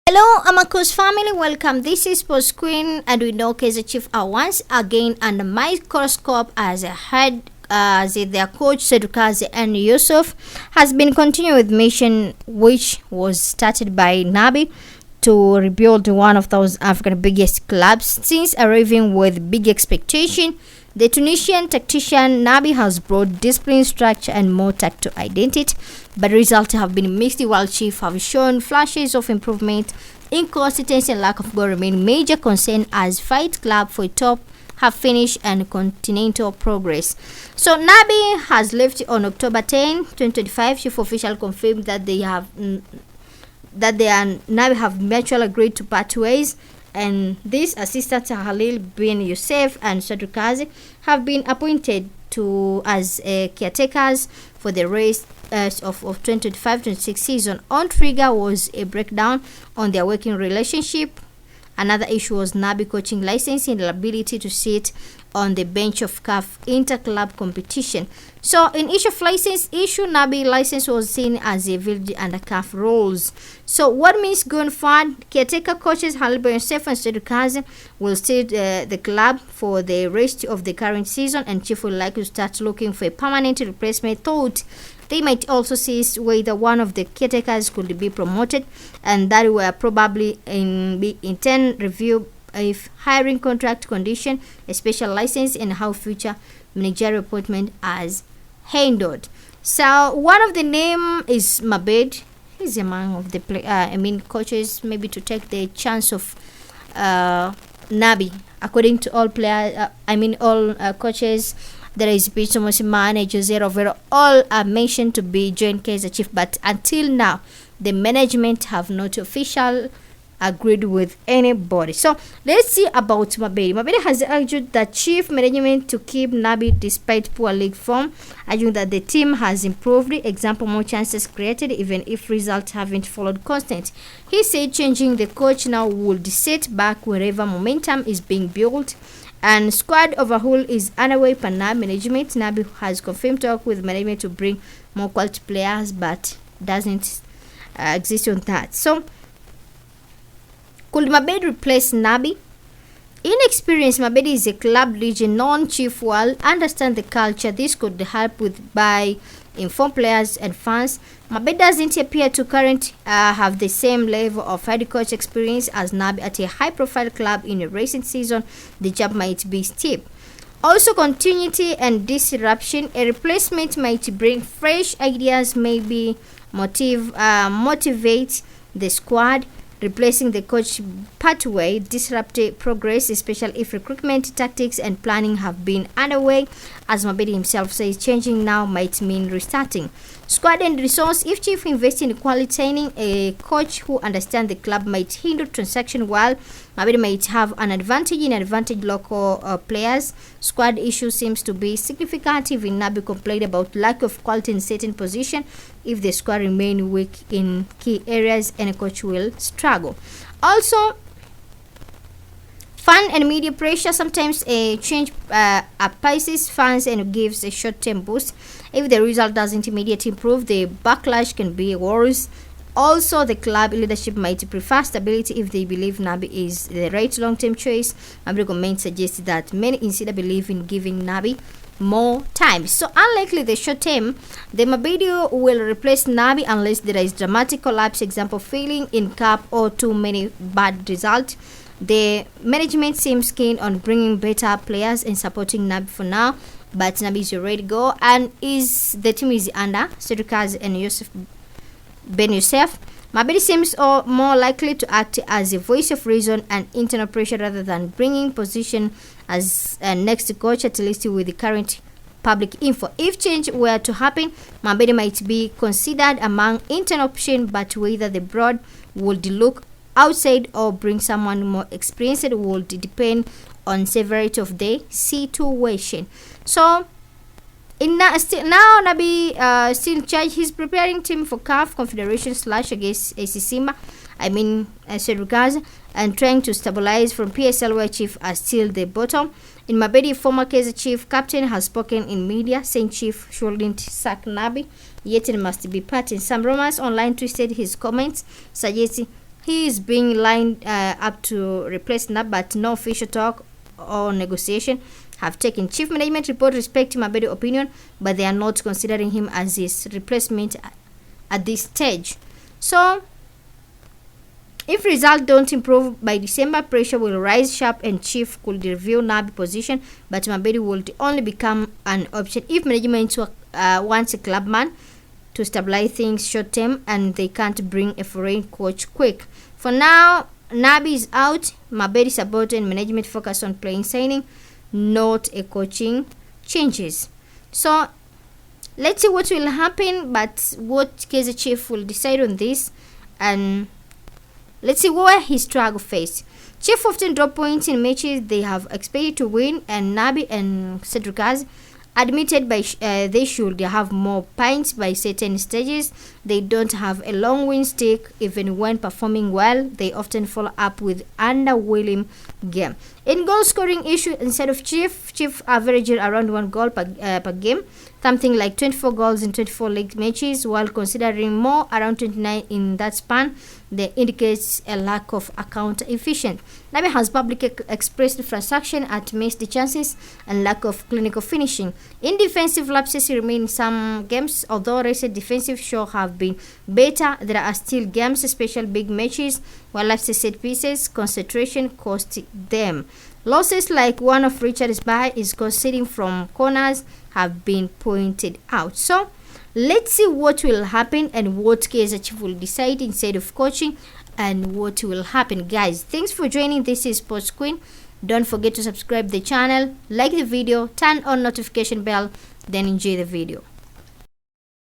Hello, Amako's family. Welcome. This is Post Queen, and we know Kaizer Chief are once again under my microscope as a head. Their coach Sedukazi and Yusuf has been continuing with mission which was started by Nabi to rebuild one of those African biggest clubs. Since arriving with big expectation, the Tunisian tactician Nabi has brought discipline, structure, and more tactical identity, but results have been mixed. While Chief have shown flashes of improvement, inconsistency and lack of goal remain major concern as Fight Club for top have finished and continental progress. So Nabi has left on October 10, 2025. Chief official confirmed that they and Nabi have mutually agreed to part ways, and these assistants Halil bin Youssef and Sadrukazi have been appointed to as caretakers for the rest of 2025-26 season. On trigger was a breakdown on their working relationship. Another issue was Nabi coaching licensing, the ability to sit on the bench of CAF inter-club competition. So in each of license issue, Nabi license was seen as a valid under CAF rules. So what means going forward? Caretaker coaches Halil Youssef and Sedukazi will stay the club for the rest of the current season, and Chief will likely start looking for a permanent replacement. Thought they might also see whether one of the caretakers could be promoted, and that will probably in turn review if hiring contract condition, a special license, and how future managerial appointment as handled. So one of the name is Mabedi. He's among of the coaches maybe to take the chance of Nabi. According to all players, coaches. There is Peter Mosimane, Jose Rovero, all are mentioned to be joint Kaizer Chief, but until now, the management have not officially agreed with anybody. So let's see about Mabedi. Mabedi has argued that chief management to keep Nabi despite poor league form, arguing that the team has improved. Example, more chances created even if results haven't followed constant. He said changing the coach now would set back wherever momentum is being built, and squad overhaul is underway per Nabi management. Nabi has confirmed talk with management to bring more quality players, but doesn't exist on that. So could Mabedi replace Nabi? Inexperienced, Mabedi is a club legend, non-chief well, understand the culture. This could help with by informed players and fans. Mabedi doesn't appear to currently have the same level of head coach experience as Nabi at a high-profile club in a recent season. The job might be steep. Also, continuity and disruption. A replacement might bring fresh ideas, maybe motivate the squad. Replacing the coach pathway disrupted progress, especially if recruitment tactics and planning have been underway. As Mabedi himself says, changing now might mean restarting. Squad and resource. If Chief invests in qualifying a coach who understands the club might hinder transaction, while Mabedi might have an advantage local players. Squad issue seems to be significant. Even Nabi complained about lack of quality in certain position. If the squad remain weak in key areas, any coach will struggle. Also, fan and media pressure. Sometimes a change appeases fans and gives a short-term boost. If the result doesn't immediately improve, the backlash can be worse. Also, the club leadership might prefer stability if they believe Nabi is the right long-term choice. Mabedi government suggests that many instead believe in giving Nabi more time. So unlikely the short term, the Mabedi will replace Nabi unless there is dramatic collapse, example failing in cup or too many bad results. The management seems keen on bringing better players and supporting Nabi for now, but Nabi is ready to go, and the team is under Sedukazi and Yusuf Ben Youssef. Mabedi seems more likely to act as a voice of reason and internal pressure rather than bringing position as next coach, at least with the current public info. If change were to happen, Mabedi might be considered among internal options, but whether the board would look outside or bring someone more experienced would depend on severity of the situation. So now Nabi still in charge. He's preparing team for CAF Confederation / against AC Simba. Sedukazi, and trying to stabilize from PSL where Chief are still the bottom. In Mabedi, former Kaizer Chief captain has spoken in media saying Chief shouldn't sack Nabi, yet it must be part in. Some rumors online twisted his comments, suggesting he is being lined up to replace Nabi, but no official talk or negotiation have taken. Chief management report respect Mabedi's opinion, but they are not considering him as his replacement at this stage. So if results don't improve by December, pressure will rise sharp and Chief could review Nabi position, but Mabedi will only become an option if management wants a clubman to stabilize things short term and they can't bring a foreign coach quick. For now, Nabi is out. Mabedi support and management focus on playing signing, not a coaching changes. So let's see what will happen, but what Kaizer Chief will decide on this, and let's see where his struggle face. Chief often drop points in matches they have expected to win, and Nabi and Cedricaz admitted they should have more points by certain stages. They don't have a long win streak. Even when performing well, they often follow up with underwhelming game. In goal scoring issue, instead of Chief averaging around 1 goal per game, something like 24 goals in 24 league matches, while considering more around 29 in that span. That indicates a lack of account efficient. Nabi has publicly expressed frustration at missed chances and lack of clinical finishing. In defensive lapses remain in some games, although recent defensive show have been better. There are still games, especially big matches, where lapses set pieces, concentration cost them. Losses like one of Richard's Bay is conceding from corners have been pointed out. So let's see what will happen and what Kaizer Chief will decide instead of coaching and what will happen. Guys, thanks for joining. This is Sports Queen. Don't forget to subscribe the channel, like the video, turn on notification bell, then enjoy the video.